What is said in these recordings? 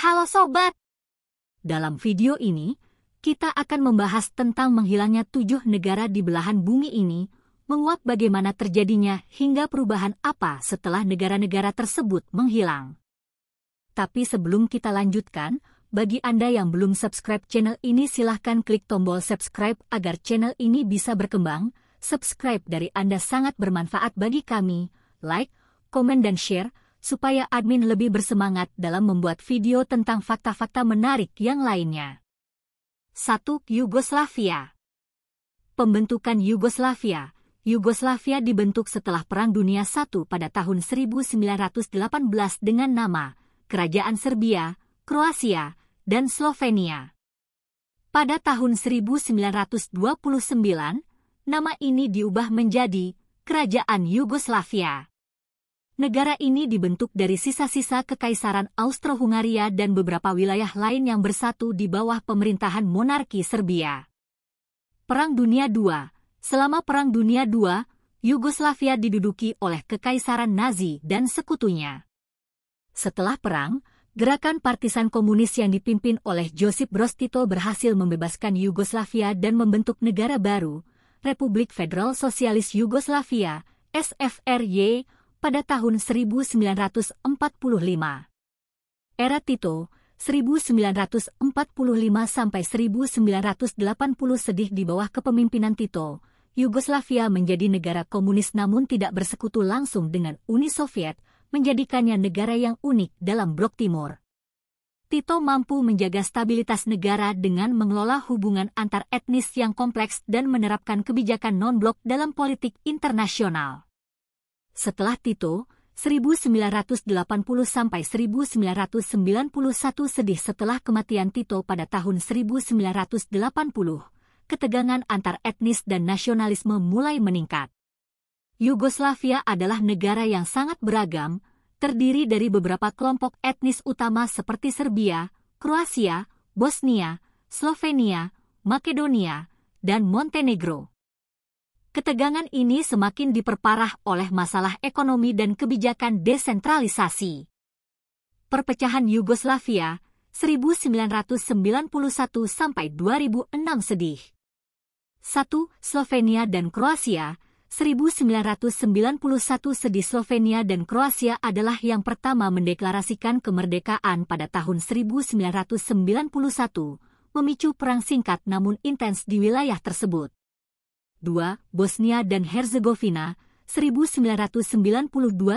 Halo Sobat! Dalam video ini, kita akan membahas tentang menghilangnya 7 negara di belahan bumi ini, menguak bagaimana terjadinya hingga perubahan apa setelah negara-negara tersebut menghilang. Tapi sebelum kita lanjutkan, bagi Anda yang belum subscribe channel ini silahkan klik tombol subscribe agar channel ini bisa berkembang. Subscribe dari Anda sangat bermanfaat bagi kami, like, komen dan share, supaya admin lebih bersemangat dalam membuat video tentang fakta-fakta menarik yang lainnya. 1. Yugoslavia. Pembentukan Yugoslavia. Yugoslavia dibentuk setelah Perang Dunia I pada tahun 1918 dengan nama Kerajaan Serbia, Kroasia, dan Slovenia. Pada tahun 1929, nama ini diubah menjadi Kerajaan Yugoslavia. Negara ini dibentuk dari sisa-sisa Kekaisaran Austro-Hungaria dan beberapa wilayah lain yang bersatu di bawah pemerintahan monarki Serbia. Perang Dunia II. Selama Perang Dunia II, Yugoslavia diduduki oleh Kekaisaran Nazi dan sekutunya. Setelah perang, gerakan partisan komunis yang dipimpin oleh Josip Broz Tito berhasil membebaskan Yugoslavia dan membentuk negara baru, Republik Federal Sosialis Yugoslavia, SFRY, pada tahun 1945. Era Tito, 1945 sampai 1980 sedih di bawah kepemimpinan Tito, Yugoslavia menjadi negara komunis namun tidak bersekutu langsung dengan Uni Soviet, menjadikannya negara yang unik dalam Blok Timur. Tito mampu menjaga stabilitas negara dengan mengelola hubungan antar etnis yang kompleks dan menerapkan kebijakan non-blok dalam politik internasional. Setelah Tito, 1980 sampai 1991 sedih setelah kematian Tito pada tahun 1980, ketegangan antar etnis dan nasionalisme mulai meningkat. Yugoslavia adalah negara yang sangat beragam, terdiri dari beberapa kelompok etnis utama seperti Serbia, Kroasia, Bosnia, Slovenia, Makedonia, dan Montenegro. Ketegangan ini semakin diperparah oleh masalah ekonomi dan kebijakan desentralisasi. Perpecahan Yugoslavia, 1991 sampai 2006 sedih. 1. Slovenia dan Kroasia, 1991 sedih. Slovenia dan Kroasia adalah yang pertama mendeklarasikan kemerdekaan pada tahun 1991, memicu perang singkat namun intens di wilayah tersebut. 2. Bosnia dan Herzegovina, 1992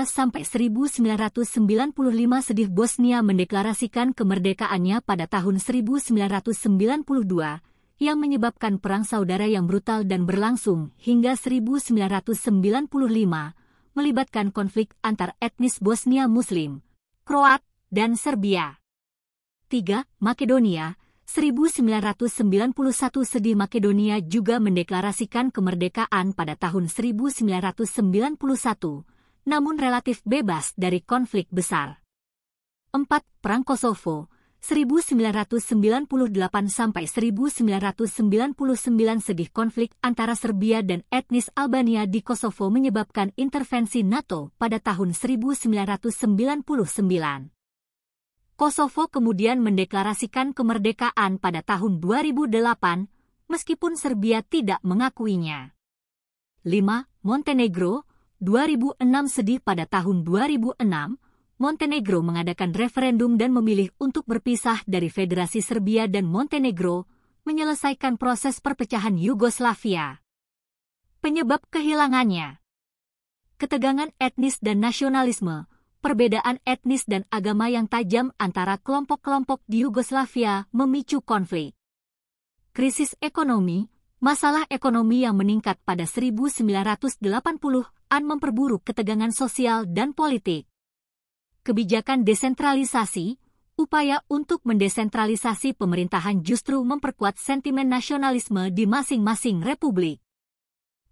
sampai 1995 sedih. Bosnia mendeklarasikan kemerdekaannya pada tahun 1992, yang menyebabkan perang saudara yang brutal dan berlangsung hingga 1995, melibatkan konflik antar etnis Bosnia Muslim, Kroat, dan Serbia. 3. Makedonia, 1991 sedih. Makedonia juga mendeklarasikan kemerdekaan pada tahun 1991, namun relatif bebas dari konflik besar. 4. Perang Kosovo, 1998 sampai 1999 sedih. Konflik antara Serbia dan etnis Albania di Kosovo menyebabkan intervensi NATO pada tahun 1999. Kosovo kemudian mendeklarasikan kemerdekaan pada tahun 2008, meskipun Serbia tidak mengakuinya. 5. Montenegro, 2006 sedih. Pada tahun 2006, Montenegro mengadakan referendum dan memilih untuk berpisah dari Federasi Serbia dan Montenegro, menyelesaikan proses perpecahan Yugoslavia. Penyebab kehilangannya: ketegangan etnis dan nasionalisme. Perbedaan etnis dan agama yang tajam antara kelompok-kelompok di Yugoslavia memicu konflik. Krisis ekonomi, masalah ekonomi yang meningkat pada 1980-an memperburuk ketegangan sosial dan politik. Kebijakan desentralisasi, upaya untuk mendesentralisasi pemerintahan justru memperkuat sentimen nasionalisme di masing-masing republik.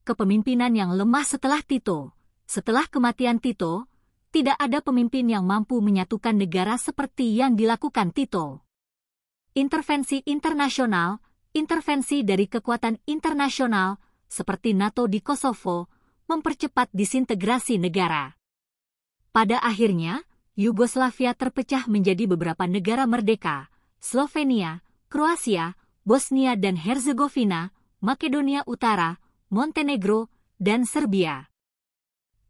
Kepemimpinan yang lemah setelah Tito. Setelah kematian Tito, tidak ada pemimpin yang mampu menyatukan negara seperti yang dilakukan Tito. Intervensi internasional, intervensi dari kekuatan internasional, seperti NATO di Kosovo, mempercepat disintegrasi negara. Pada akhirnya, Yugoslavia terpecah menjadi beberapa negara merdeka: Slovenia, Kroasia, Bosnia dan Herzegovina, Makedonia Utara, Montenegro, dan Serbia.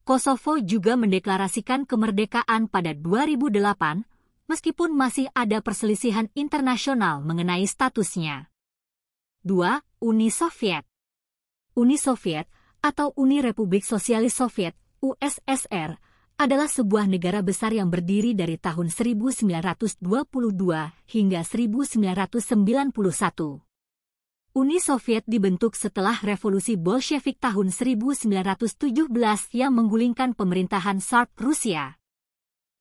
Kosovo juga mendeklarasikan kemerdekaan pada 2008, meskipun masih ada perselisihan internasional mengenai statusnya. 2. Uni Soviet. Uni Soviet atau Uni Republik Sosialis Soviet (USSR) adalah sebuah negara besar yang berdiri dari tahun 1922 hingga 1991. Uni Soviet dibentuk setelah Revolusi Bolshevik tahun 1917 yang menggulingkan pemerintahan Tsar Rusia.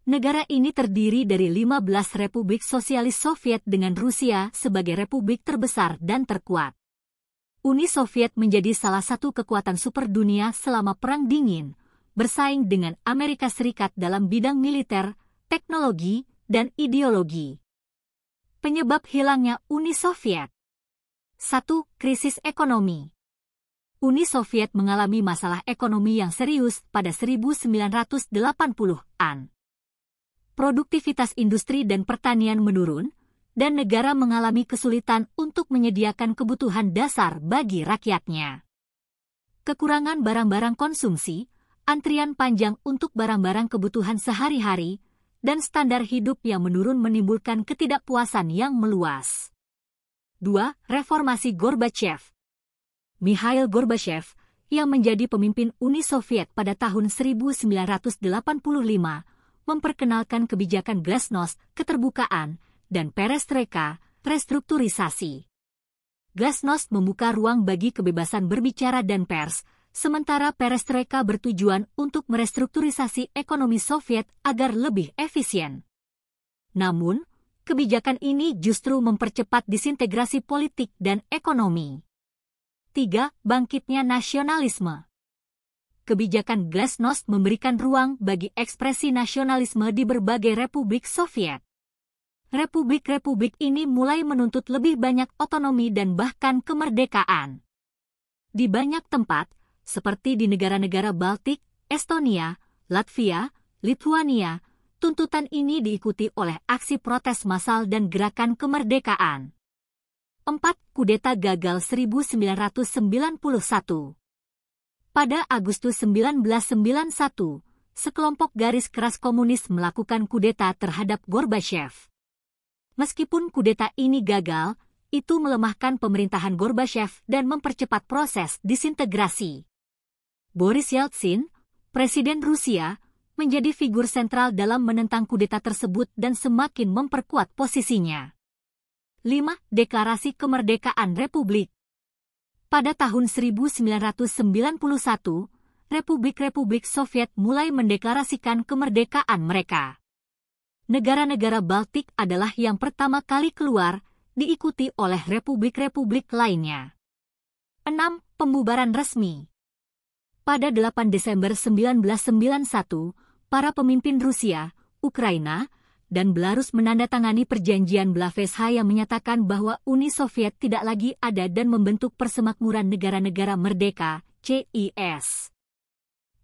Negara ini terdiri dari 15 Republik Sosialis Soviet dengan Rusia sebagai republik terbesar dan terkuat. Uni Soviet menjadi salah satu kekuatan super dunia selama Perang Dingin, bersaing dengan Amerika Serikat dalam bidang militer, teknologi, dan ideologi. Penyebab hilangnya Uni Soviet. 1. Krisis ekonomi. Uni Soviet mengalami masalah ekonomi yang serius pada 1980-an. Produktivitas industri dan pertanian menurun, dan negara mengalami kesulitan untuk menyediakan kebutuhan dasar bagi rakyatnya. Kekurangan barang-barang konsumsi, antrian panjang untuk barang-barang kebutuhan sehari-hari, dan standar hidup yang menurun menimbulkan ketidakpuasan yang meluas. 2. Reformasi Gorbachev. Mikhail Gorbachev, yang menjadi pemimpin Uni Soviet pada tahun 1985, memperkenalkan kebijakan glasnost, keterbukaan, dan perestroika, restrukturisasi. Glasnost membuka ruang bagi kebebasan berbicara dan pers, sementara perestroika bertujuan untuk merestrukturisasi ekonomi Soviet agar lebih efisien. Namun, kebijakan ini justru mempercepat disintegrasi politik dan ekonomi. 3. Bangkitnya nasionalisme. Kebijakan glasnost memberikan ruang bagi ekspresi nasionalisme di berbagai republik Soviet. Republik-republik ini mulai menuntut lebih banyak otonomi dan bahkan kemerdekaan. Di banyak tempat, seperti di negara-negara Baltik, Estonia, Latvia, Lithuania, tuntutan ini diikuti oleh aksi protes massal dan gerakan kemerdekaan. 4. Kudeta gagal 1991. Pada Agustus 1991, sekelompok garis keras komunis melakukan kudeta terhadap Gorbachev. Meskipun kudeta ini gagal, itu melemahkan pemerintahan Gorbachev dan mempercepat proses disintegrasi. Boris Yeltsin, Presiden Rusia, menjadi figur sentral dalam menentang kudeta tersebut dan semakin memperkuat posisinya. 5. Deklarasi Kemerdekaan Republik. Pada tahun 1991, republik-republik Soviet mulai mendeklarasikan kemerdekaan mereka. Negara-negara Baltik adalah yang pertama kali keluar, diikuti oleh republik-republik lainnya. 6. Pembubaran resmi. Pada 8 Desember 1991, para pemimpin Rusia, Ukraina, dan Belarus menandatangani perjanjian Blavesa yang menyatakan bahwa Uni Soviet tidak lagi ada dan membentuk Persemakmuran Negara-Negara Merdeka, CIS.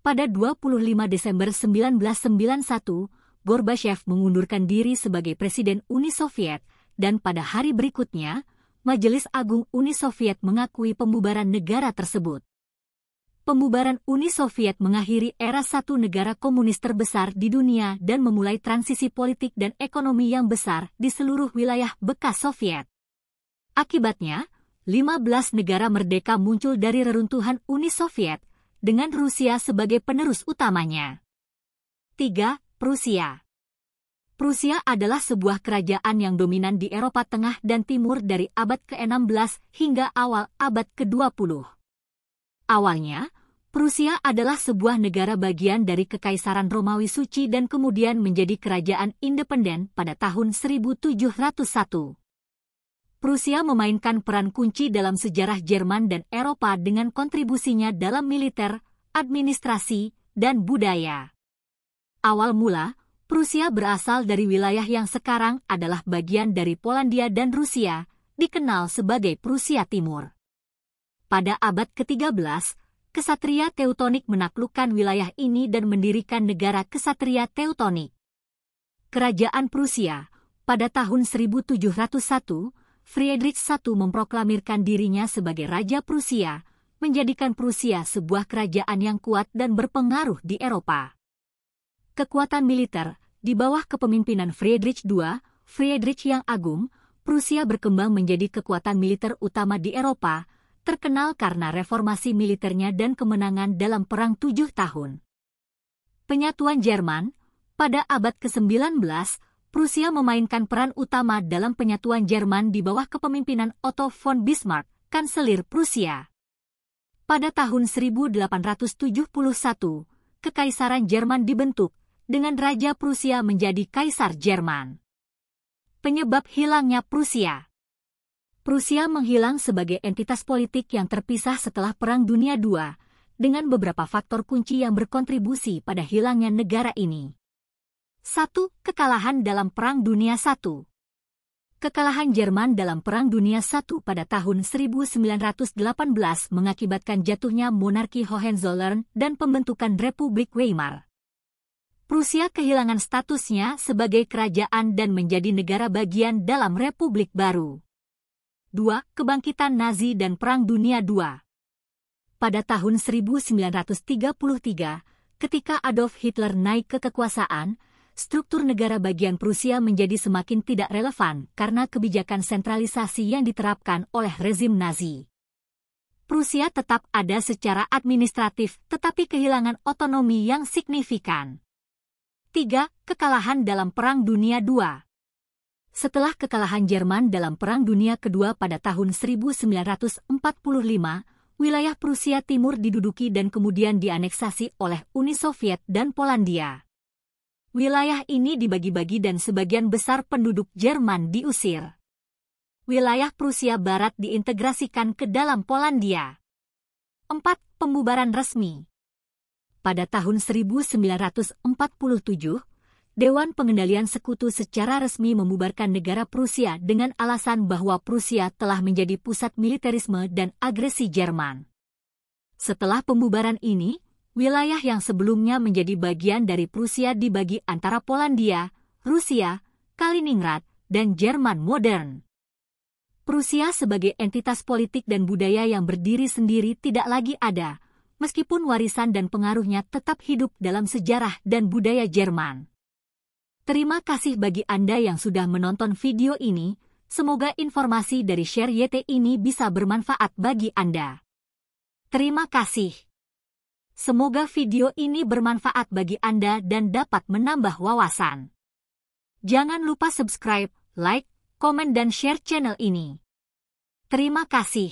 Pada 25 Desember 1991, Gorbachev mengundurkan diri sebagai Presiden Uni Soviet, dan pada hari berikutnya, Majelis Agung Uni Soviet mengakui pembubaran negara tersebut. Pembubaran Uni Soviet mengakhiri era satu negara komunis terbesar di dunia dan memulai transisi politik dan ekonomi yang besar di seluruh wilayah bekas Soviet. Akibatnya, 15 negara merdeka muncul dari reruntuhan Uni Soviet, dengan Rusia sebagai penerus utamanya. 3. Prusia. Prusia adalah sebuah kerajaan yang dominan di Eropa Tengah dan Timur dari abad ke-16 hingga awal abad ke-20. Awalnya, Prusia adalah sebuah negara bagian dari Kekaisaran Romawi Suci dan kemudian menjadi kerajaan independen pada tahun 1701. Prusia memainkan peran kunci dalam sejarah Jerman dan Eropa dengan kontribusinya dalam militer, administrasi, dan budaya. Awal mula, Prusia berasal dari wilayah yang sekarang adalah bagian dari Polandia dan Rusia, dikenal sebagai Prusia Timur. Pada abad ke-13, kesatria Teutonik menaklukkan wilayah ini dan mendirikan negara kesatria Teutonik. Kerajaan Prusia. Pada tahun 1701, Friedrich I memproklamirkan dirinya sebagai Raja Prusia, menjadikan Prusia sebuah kerajaan yang kuat dan berpengaruh di Eropa. Kekuatan militer. Di bawah kepemimpinan Friedrich II, Friedrich yang Agung, Prusia berkembang menjadi kekuatan militer utama di Eropa, terkenal karena reformasi militernya dan kemenangan dalam Perang 7 tahun. Penyatuan Jerman. Pada abad ke-19, Prusia memainkan peran utama dalam penyatuan Jerman di bawah kepemimpinan Otto von Bismarck, Kanselir Prusia. Pada tahun 1871, Kekaisaran Jerman dibentuk, dengan Raja Prusia menjadi Kaisar Jerman. Penyebab hilangnya Prusia. Prusia menghilang sebagai entitas politik yang terpisah setelah Perang Dunia II, dengan beberapa faktor kunci yang berkontribusi pada hilangnya negara ini. 1. Kekalahan dalam Perang Dunia I. Kekalahan Jerman dalam Perang Dunia I pada tahun 1918 mengakibatkan jatuhnya monarki Hohenzollern dan pembentukan Republik Weimar. Prusia kehilangan statusnya sebagai kerajaan dan menjadi negara bagian dalam Republik baru. 2. Kebangkitan Nazi dan Perang Dunia II. Pada tahun 1933, ketika Adolf Hitler naik ke kekuasaan, struktur negara bagian Prusia menjadi semakin tidak relevan karena kebijakan sentralisasi yang diterapkan oleh rezim Nazi. Prusia tetap ada secara administratif tetapi kehilangan otonomi yang signifikan. 3. Kekalahan dalam Perang Dunia II. Setelah kekalahan Jerman dalam Perang Dunia Kedua pada tahun 1945, wilayah Prusia Timur diduduki dan kemudian dianeksasi oleh Uni Soviet dan Polandia. Wilayah ini dibagi-bagi dan sebagian besar penduduk Jerman diusir. Wilayah Prusia Barat diintegrasikan ke dalam Polandia. 4. Pembubaran resmi. Pada tahun 1947, Dewan Pengendalian Sekutu secara resmi membubarkan negara Prusia dengan alasan bahwa Prusia telah menjadi pusat militerisme dan agresi Jerman. Setelah pembubaran ini, wilayah yang sebelumnya menjadi bagian dari Prusia dibagi antara Polandia, Rusia, Kaliningrad, dan Jerman modern. Prusia sebagai entitas politik dan budaya yang berdiri sendiri tidak lagi ada, meskipun warisan dan pengaruhnya tetap hidup dalam sejarah dan budaya Jerman. Terima kasih bagi Anda yang sudah menonton video ini, semoga informasi dari Share YT ini bisa bermanfaat bagi Anda. Terima kasih. Semoga video ini bermanfaat bagi Anda dan dapat menambah wawasan. Jangan lupa subscribe, like, komen dan share channel ini. Terima kasih.